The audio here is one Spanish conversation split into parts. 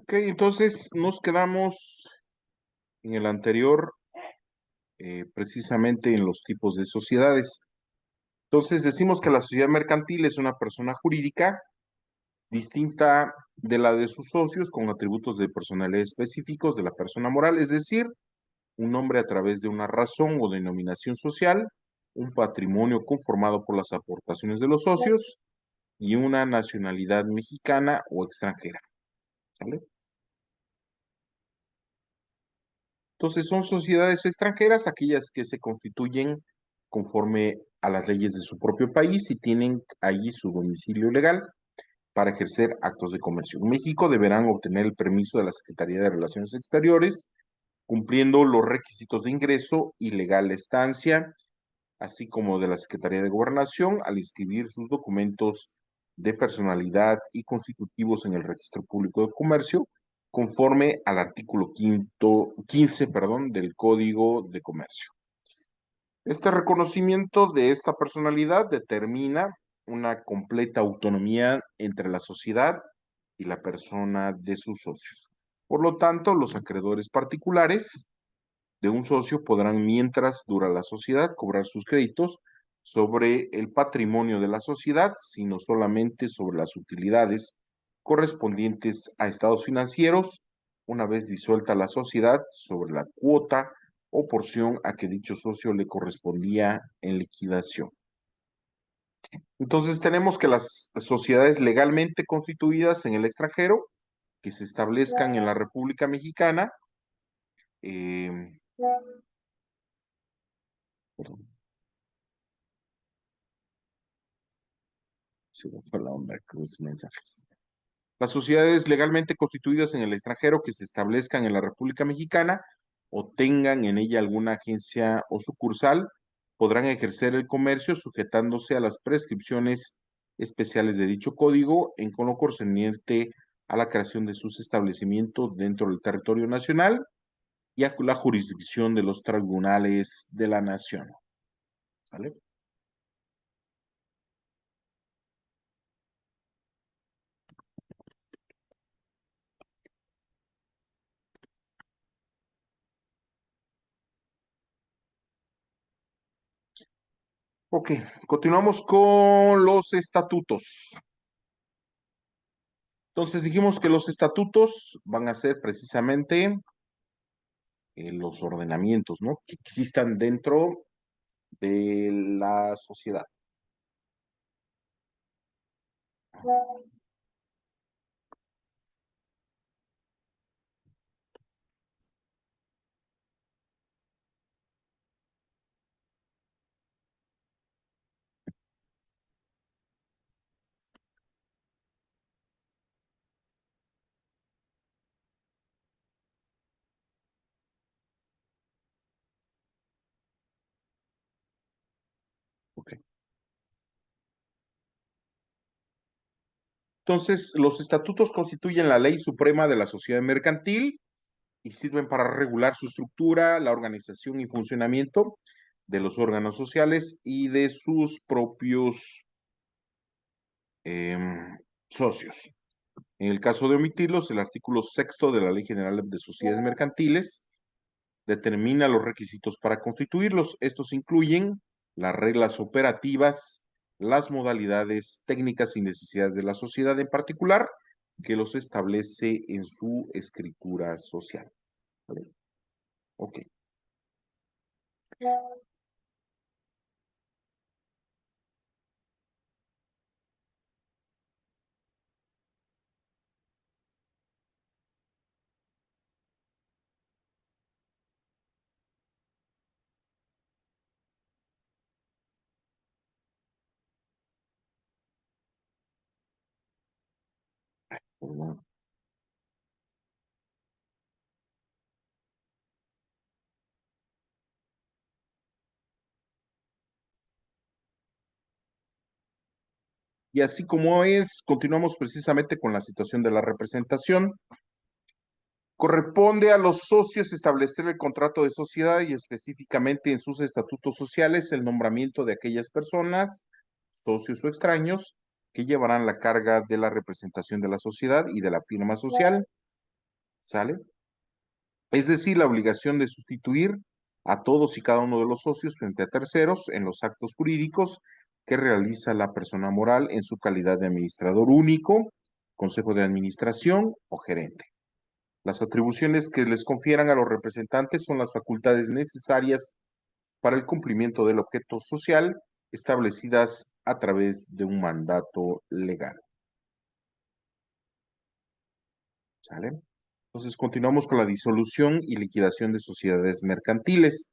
Ok, entonces nos quedamos en el anterior, precisamente en los tipos de sociedades. Entonces decimos que la sociedad mercantil es una persona jurídica distinta de la de sus socios con atributos de personalidad específicos de la persona moral, es decir, un nombre a través de una razón o denominación social, un patrimonio conformado por las aportaciones de los socios y una nacionalidad mexicana o extranjera. ¿Sale? Entonces son sociedades extranjeras, aquellas que se constituyen conforme a las leyes de su propio país y tienen allí su domicilio legal para ejercer actos de comercio. En México deberán obtener el permiso de la Secretaría de Relaciones Exteriores, cumpliendo los requisitos de ingreso y legal estancia, así como de la Secretaría de Gobernación, al inscribir sus documentos de personalidad y constitutivos en el Registro Público de Comercio, conforme al artículo 15, perdón, del Código de Comercio. Este reconocimiento de esta personalidad determina una completa autonomía entre la sociedad y la persona de sus socios. Por lo tanto, los acreedores particulares de un socio podrán, mientras dura la sociedad, cobrar sus créditos sobre el patrimonio de la sociedad, sino solamente sobre las utilidades correspondientes a estados financieros, una vez disuelta la sociedad, sobre la cuota o porción a que dicho socio le correspondía en liquidación. Entonces tenemos que las sociedades legalmente constituidas en el extranjero, que se establezcan en la República Mexicana, eh, perdón, se me fue la onda con los mensajes. Las sociedades legalmente constituidas en el extranjero que se establezcan en la República Mexicana o tengan en ella alguna agencia o sucursal podrán ejercer el comercio sujetándose a las prescripciones especiales de dicho código en con lo concerniente a la creación de sus establecimientos dentro del territorio nacional y a la jurisdicción de los tribunales de la nación. ¿Sale? Ok, continuamos con los estatutos. Entonces dijimos que los estatutos van a ser precisamente los ordenamientos, ¿no? Que existan dentro de la sociedad. Ok. Entonces, los estatutos constituyen la ley suprema de la sociedad mercantil y sirven para regular su estructura, la organización y funcionamiento de los órganos sociales y de sus propios socios. En el caso de omitirlos, el artículo sexto de la Ley General de Sociedades Mercantiles determina los requisitos para constituirlos. Estos incluyen las reglas operativas, las modalidades técnicas y necesidades de la sociedad en particular, que los establece en su escritura social. ¿Vale? Ok. Bueno. Y así como es, continuamos precisamente con la situación de la representación. Corresponde a los socios establecer el contrato de sociedad y específicamente en sus estatutos sociales el nombramiento de aquellas personas, socios o extraños, que llevarán la carga de la representación de la sociedad y de la firma social, ¿sale? Es decir, la obligación de sustituir a todos y cada uno de los socios frente a terceros en los actos jurídicos que realiza la persona moral en su calidad de administrador único, consejo de administración o gerente. Las atribuciones que les confieran a los representantes son las facultades necesarias para el cumplimiento del objeto social establecidas a través de un mandato legal. ¿Sale? Entonces, continuamos con la disolución y liquidación de sociedades mercantiles.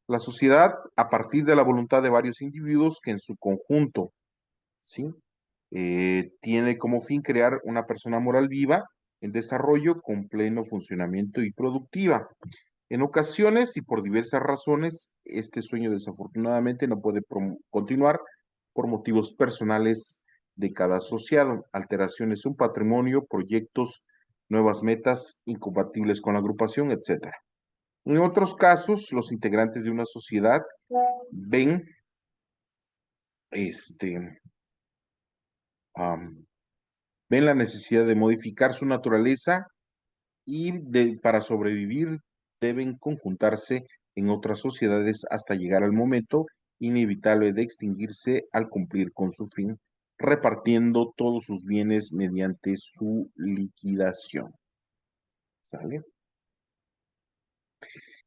La sociedad, a partir de la voluntad de varios individuos que en su conjunto, ¿sí? Tiene como fin crear una persona moral viva en desarrollo con pleno funcionamiento y productiva. En ocasiones y por diversas razones, este sueño desafortunadamente no puede continuar por motivos personales de cada asociado, alteraciones en un patrimonio, proyectos, nuevas metas incompatibles con la agrupación, etcétera. En otros casos, los integrantes de una sociedad ven, este, am, ven la necesidad de modificar su naturaleza y para sobrevivir deben conjuntarse en otras sociedades hasta llegar al momento inevitable de extinguirse al cumplir con su fin, repartiendo todos sus bienes mediante su liquidación. ¿Sale?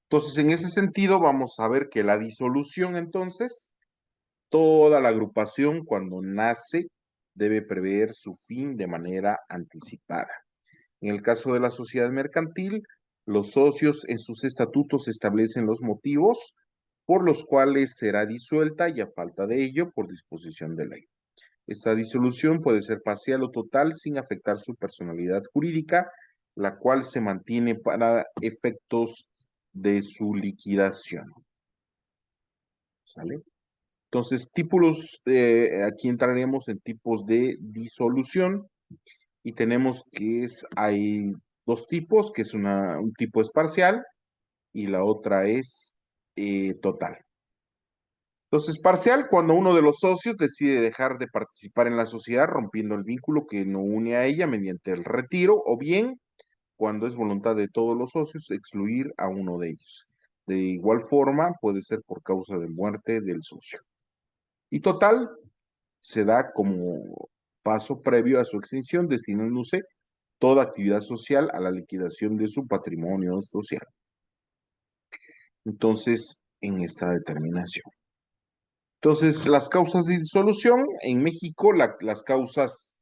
Entonces, en ese sentido, vamos a ver que la disolución, entonces, toda la agrupación cuando nace debe prever su fin de manera anticipada. En el caso de la sociedad mercantil, los socios en sus estatutos establecen los motivos por los cuales será disuelta y a falta de ello por disposición de ley. Esta disolución puede ser parcial o total sin afectar su personalidad jurídica, la cual se mantiene para efectos de su liquidación. ¿Sale? Entonces, aquí entraremos en tipos de disolución y tenemos hay dos tipos, que es un tipo es parcial y la otra es total. Entonces, parcial, cuando uno de los socios decide dejar de participar en la sociedad, rompiendo el vínculo que no une a ella mediante el retiro, o bien cuando es voluntad de todos los socios excluir a uno de ellos. De igual forma, puede ser por causa de muerte del socio. Y total, se da como paso previo a su extinción, destinándose toda actividad social a la liquidación de su patrimonio social. Entonces, en esta determinación. Entonces, las causas de disolución en México, las causas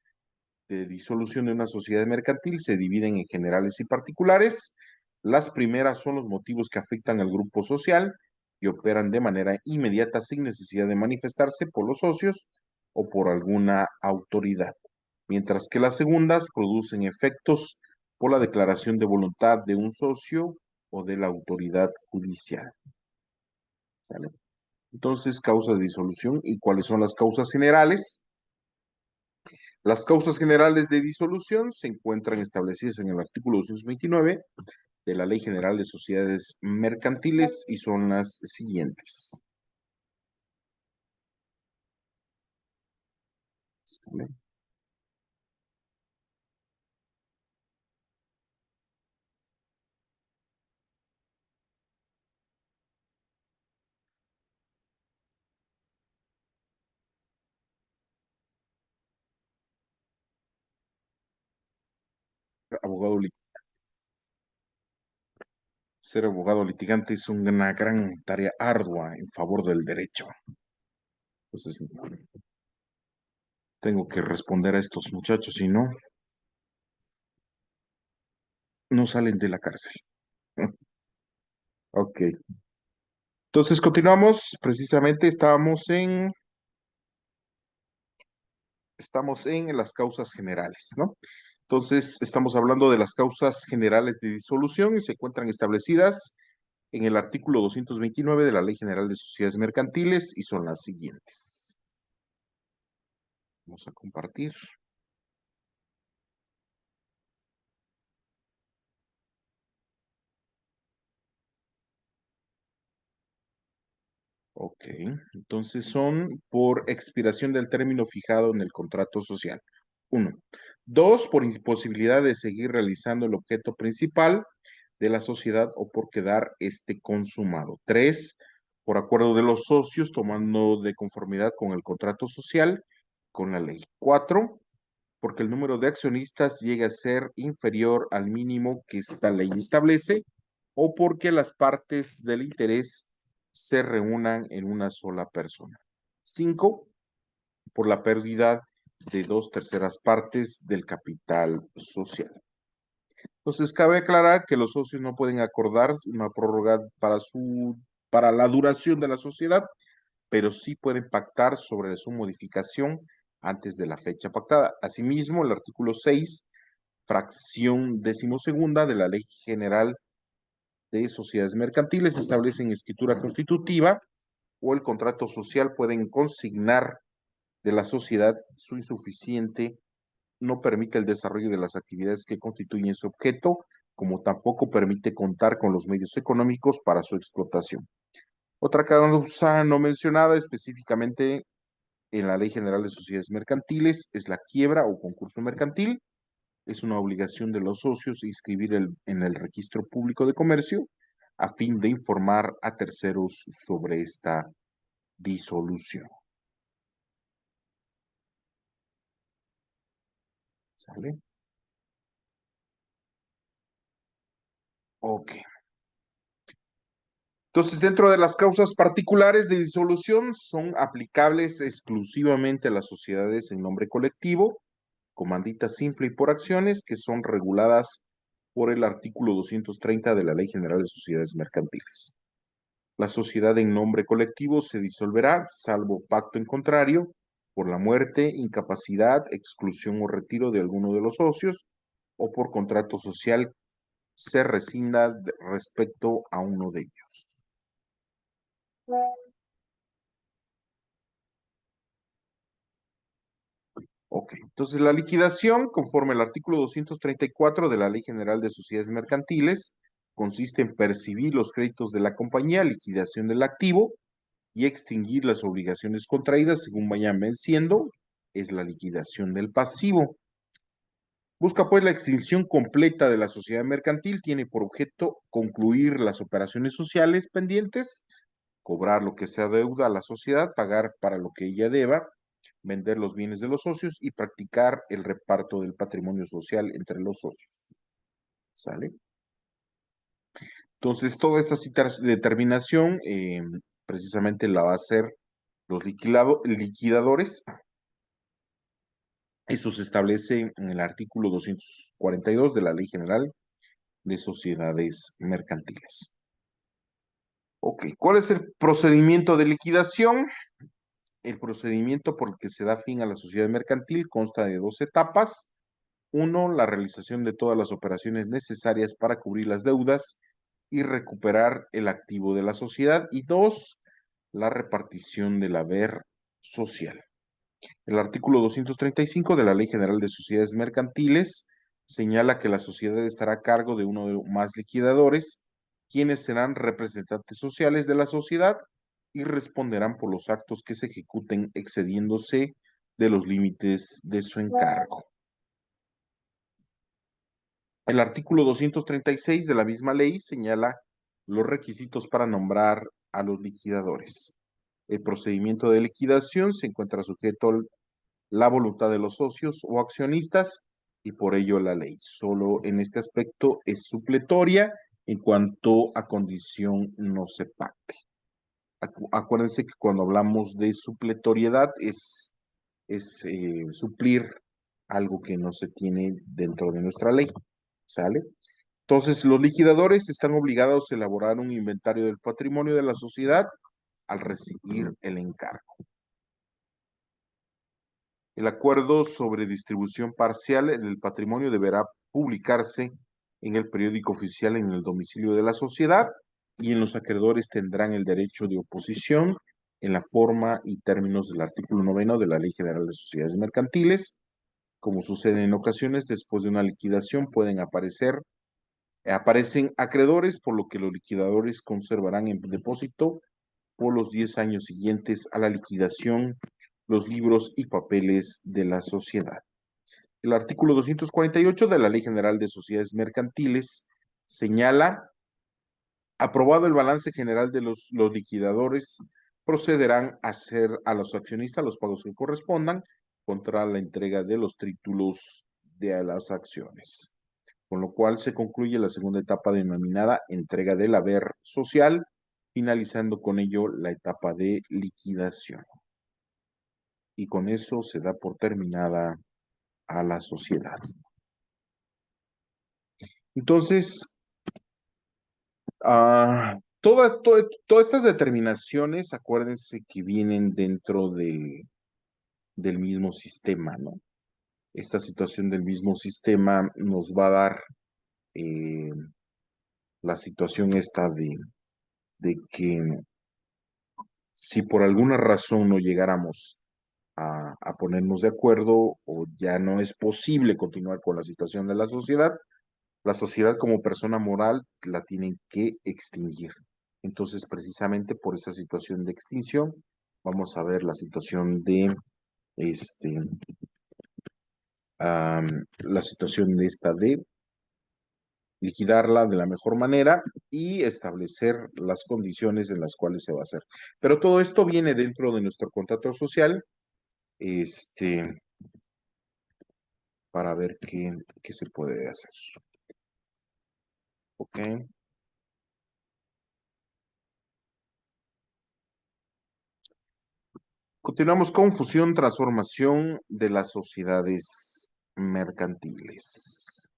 de disolución de una sociedad mercantil se dividen en generales y particulares. Las primeras son los motivos que afectan al grupo social y operan de manera inmediata sin necesidad de manifestarse por los socios o por alguna autoridad, mientras que las segundas producen efectos por la declaración de voluntad de un socio o de la autoridad judicial. ¿Sale? Entonces, causa de disolución y cuáles son las causas generales. Las causas generales de disolución se encuentran establecidas en el artículo 229 de la Ley General de Sociedades Mercantiles y son las siguientes. ¿Sale? Abogado, ser abogado litigante es una gran tarea ardua en favor del derecho. Entonces, tengo que responder a estos muchachos, si no, no salen de la cárcel. Ok. Entonces, continuamos. Precisamente estamos en las causas generales, ¿no? Entonces, estamos hablando de las causas generales de disolución y se encuentran establecidas en el artículo 229 de la Ley General de Sociedades Mercantiles y son las siguientes. Vamos a compartir. Ok, entonces son por expiración del término fijado en el contrato social. Uno. Dos, por imposibilidad de seguir realizando el objeto principal de la sociedad o por quedar este consumado. Tres, por acuerdo de los socios, tomando de conformidad con el contrato social, con la ley. Cuatro, porque el número de accionistas llegue a ser inferior al mínimo que esta ley establece o porque las partes del interés se reúnan en una sola persona. Cinco, por la pérdida de dos terceras partes del capital social. Entonces, cabe aclarar que los socios no pueden acordar una prórroga para la duración de la sociedad, pero sí pueden pactar sobre su modificación antes de la fecha pactada. Asimismo, el artículo 6, fracción decimosegunda de la Ley General de Sociedades Mercantiles establece en escritura constitutiva o el contrato social pueden consignar de la sociedad su insuficiente no permite el desarrollo de las actividades que constituyen su objeto, como tampoco permite contar con los medios económicos para su explotación. Otra causa no mencionada específicamente en la Ley General de Sociedades Mercantiles es la quiebra o concurso mercantil. Es una obligación de los socios inscribir en el registro público de comercio a fin de informar a terceros sobre esta disolución. ¿Sale? Ok. Entonces, dentro de las causas particulares de disolución son aplicables exclusivamente a las sociedades en nombre colectivo, comandita simple y por acciones que son reguladas por el artículo 230 de la Ley General de Sociedades Mercantiles. La sociedad en nombre colectivo se disolverá, salvo pacto en contrario, por la muerte, incapacidad, exclusión o retiro de alguno de los socios o por contrato social se rescinda respecto a uno de ellos. Ok, entonces la liquidación, conforme al artículo 234 de la Ley General de Sociedades Mercantiles, consiste en percibir los créditos de la compañía, liquidación del activo y extinguir las obligaciones contraídas según vayan venciendo, es la liquidación del pasivo. Busca pues la extinción completa de la sociedad mercantil, tiene por objeto concluir las operaciones sociales pendientes, cobrar lo que sea deuda a la sociedad, pagar para lo que ella deba, vender los bienes de los socios y practicar el reparto del patrimonio social entre los socios. ¿Sale? Entonces, toda esta determinación precisamente la va a hacer los liquidadores. Eso se establece en el artículo 242 de la Ley General de Sociedades Mercantiles. Ok, ¿cuál es el procedimiento de liquidación? El procedimiento por el que se da fin a la sociedad mercantil consta de dos etapas. Uno, la realización de todas las operaciones necesarias para cubrir las deudas y recuperar el activo de la sociedad. Y dos, la repartición del haber social. El artículo 235 de la Ley General de Sociedades Mercantiles señala que la sociedad estará a cargo de uno o más liquidadores, quienes serán representantes sociales de la sociedad y responderán por los actos que se ejecuten excediéndose de los límites de su encargo. El artículo 236 de la misma ley señala los requisitos para nombrar a los liquidadores. El procedimiento de liquidación se encuentra sujeto a la voluntad de los socios o accionistas y por ello la ley. Solo en este aspecto es supletoria en cuanto a condición no se pacte. Acuérdense que cuando hablamos de supletoriedad es suplir algo que no se tiene dentro de nuestra ley. ¿Sale? Entonces, los liquidadores están obligados a elaborar un inventario del patrimonio de la sociedad al recibir el encargo. El acuerdo sobre distribución parcial del patrimonio deberá publicarse en el periódico oficial en el domicilio de la sociedad y en los acreedores tendrán el derecho de oposición en la forma y términos del artículo 9 de la Ley General de Sociedades Mercantiles. Como sucede en ocasiones, después de una liquidación aparecen acreedores, por lo que los liquidadores conservarán en depósito por los 10 años siguientes a la liquidación los libros y papeles de la sociedad. El artículo 248 de la Ley General de Sociedades Mercantiles señala: aprobado el balance general de los liquidadores, procederán a hacer a los accionistas los pagos que correspondan contra la entrega de los títulos de las acciones. Con lo cual se concluye la segunda etapa denominada entrega del haber social, finalizando con ello la etapa de liquidación. Y con eso se da por terminada a la sociedad. Entonces, todas estas determinaciones, acuérdense que vienen dentro del mismo sistema, ¿no? Esta situación del mismo sistema nos va a dar eh, la situación esta de que si por alguna razón no llegáramos a ponernos de acuerdo o ya no es posible continuar con la situación de la sociedad como persona moral la tienen que extinguir. Entonces, precisamente por esa situación de extinción, vamos a ver la situación de este, la situación de esta de liquidarla de la mejor manera y establecer las condiciones en las cuales se va a hacer. Pero todo esto viene dentro de nuestro contrato social, para ver qué se puede hacer. ¿Ok? Continuamos con fusión, transformación de las sociedades mercantiles.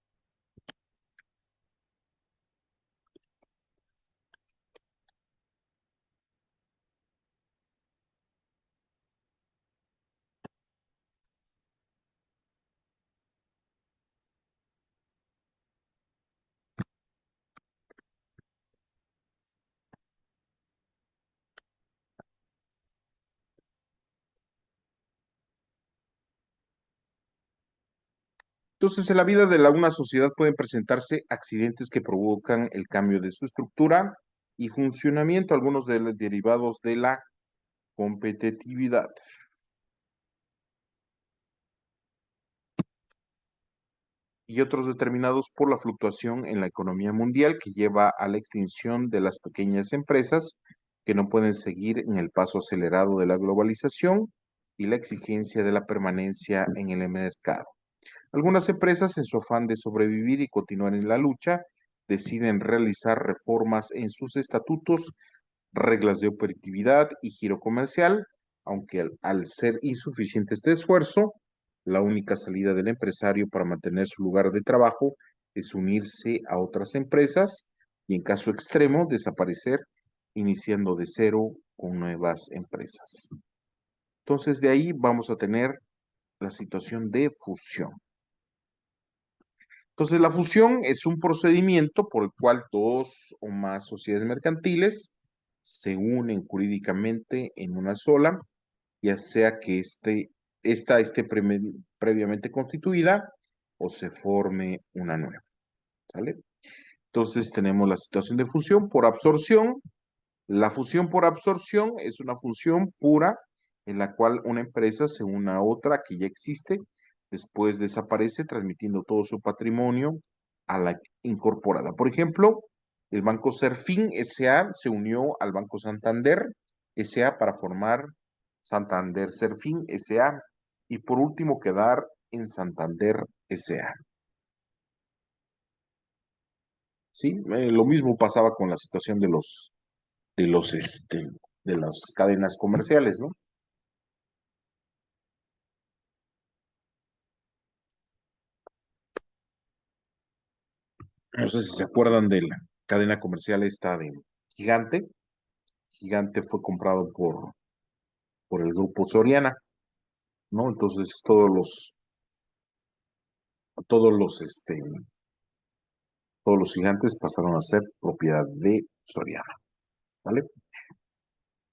Entonces, en la vida de una sociedad pueden presentarse accidentes que provocan el cambio de su estructura y funcionamiento, algunos de los derivados de la competitividad y otros determinados por la fluctuación en la economía mundial que lleva a la extinción de las pequeñas empresas que no pueden seguir en el paso acelerado de la globalización y la exigencia de la permanencia en el mercado. Algunas empresas, en su afán de sobrevivir y continuar en la lucha, deciden realizar reformas en sus estatutos, reglas de operatividad y giro comercial, aunque al ser insuficiente este esfuerzo, la única salida del empresario para mantener su lugar de trabajo es unirse a otras empresas y, en caso extremo, desaparecer, iniciando de cero con nuevas empresas. Entonces, de ahí vamos a tener la situación de fusión. Entonces, la fusión es un procedimiento por el cual dos o más sociedades mercantiles se unen jurídicamente en una sola, ya sea que esta esté previamente constituida o se forme una nueva. ¿Sale? Entonces, tenemos la situación de fusión por absorción. La fusión por absorción es una fusión pura en la cual una empresa se une a otra que ya existe, después desaparece transmitiendo todo su patrimonio a la incorporada. Por ejemplo, el Banco Serfín S.A. se unió al Banco Santander S.A. para formar Santander Serfín S.A. y por último quedar en Santander S.A. ¿Sí? Lo mismo pasaba con la situación de los, este, de las cadenas comerciales, ¿no? No sé si se acuerdan de la cadena comercial esta de Gigante. Gigante fue comprado por el grupo Soriana, ¿no? Entonces todos los gigantes pasaron a ser propiedad de Soriana, ¿vale?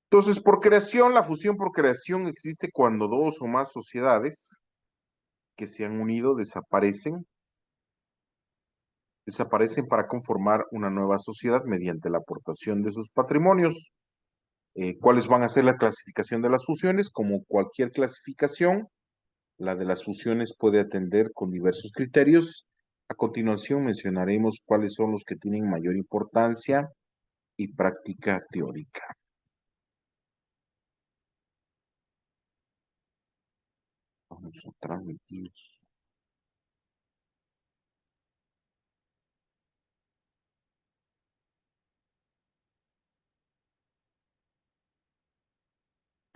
Entonces, por creación, la fusión por creación existe cuando dos o más sociedades que se han unido desaparecen para conformar una nueva sociedad mediante la aportación de sus patrimonios. ¿Cuáles van a ser la clasificación de las fusiones? Como cualquier clasificación, La de las fusiones puede atender con diversos criterios. A continuación mencionaremos cuáles son los que tienen mayor importancia y práctica teórica. Vamos a transmitir.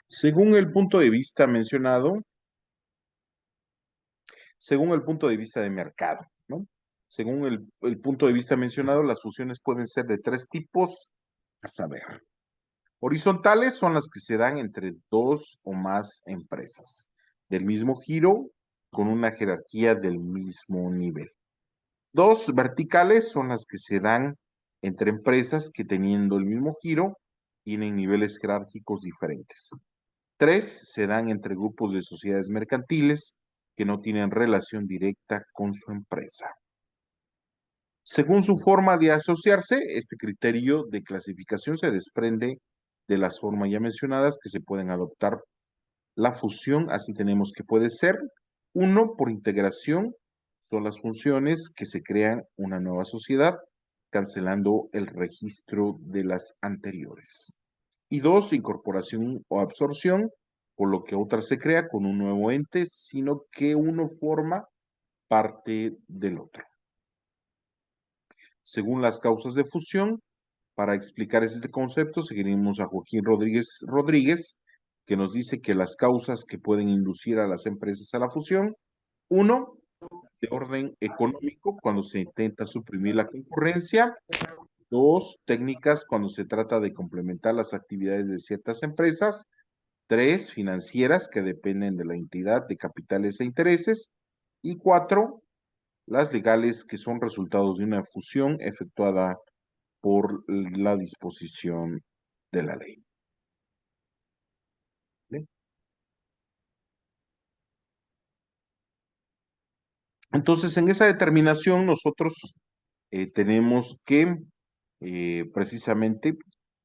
Según el punto de vista mencionado, según el punto de vista de mercado, ¿no? Según el punto de vista mencionado, las fusiones pueden ser de tres tipos, a saber, horizontales son las que se dan entre dos o más empresas del mismo giro con una jerarquía del mismo nivel. Dos, verticales son las que se dan entre empresas que teniendo el mismo giro tienen niveles jerárquicos diferentes. Tres, se dan entre grupos de sociedades mercantiles que no tienen relación directa con su empresa. Según su forma de asociarse, este criterio de clasificación se desprende de las formas ya mencionadas que se pueden adoptar. La fusión, así tenemos que puede ser, uno, por integración, son las funciones que se crean una nueva sociedad, cancelando el registro de las anteriores. Y dos, incorporación o absorción, por lo que otra se crea con un nuevo ente, sino que uno forma parte del otro. Según las causas de fusión, para explicar este concepto, seguiremos a Joaquín Rodríguez, que nos dice que las causas que pueden inducir a las empresas a la fusión, uno, de orden económico, cuando se intenta suprimir la concurrencia. Dos, técnicas, cuando se trata de complementar las actividades de ciertas empresas. Tres, financieras, que dependen de la entidad de capitales e intereses. Y cuatro, las legales, que son resultados de una fusión efectuada por la disposición de la ley. ¿Bien? Entonces, en esa determinación nosotros tenemos que precisamente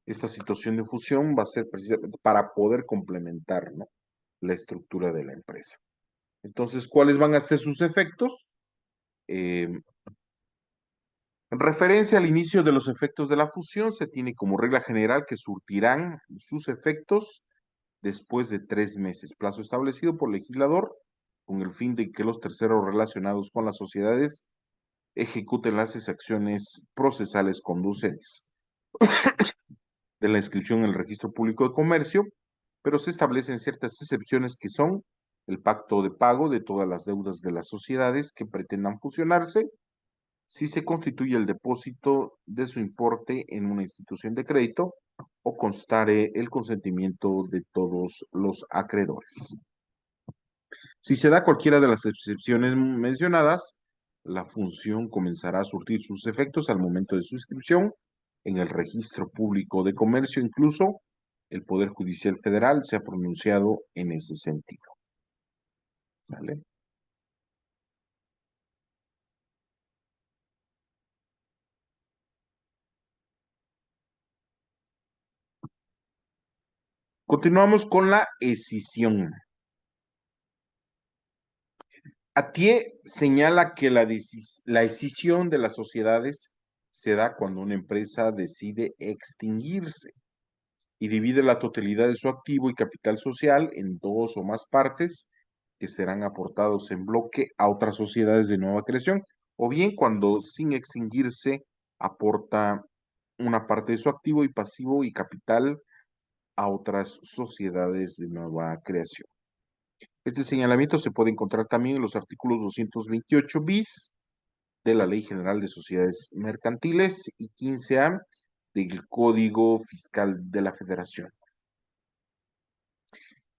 esta situación de fusión va a ser precisamente para poder complementar, ¿no?, la estructura de la empresa. Entonces, ¿cuáles van a ser sus efectos? En referencia al inicio de los efectos de la fusión, se tiene como regla general que surtirán sus efectos después de 3 meses, plazo establecido por el legislador con el fin de que los terceros relacionados con las sociedades ejecuten las acciones procesales conducentes de la inscripción en el registro público de comercio, pero se establecen ciertas excepciones que son el pacto de pago de todas las deudas de las sociedades que pretendan fusionarse, si se constituye el depósito de su importe en una institución de crédito o constare el consentimiento de todos los acreedores. Si se da cualquiera de las excepciones mencionadas, la función comenzará a surtir sus efectos al momento de su inscripción en el registro público de comercio. Incluso el Poder Judicial Federal se ha pronunciado en ese sentido. ¿Sale? Continuamos con la escisión. Atié señala que la escisión de las sociedades se da cuando una empresa decide extinguirse y divide la totalidad de su activo y capital social en dos o más partes que serán aportados en bloque a otras sociedades de nueva creación, o bien cuando sin extinguirse aporta una parte de su activo y pasivo y capital a otras sociedades de nueva creación. Este señalamiento se puede encontrar también en los artículos 228 bis de la Ley General de Sociedades Mercantiles y 15A del Código Fiscal de la Federación.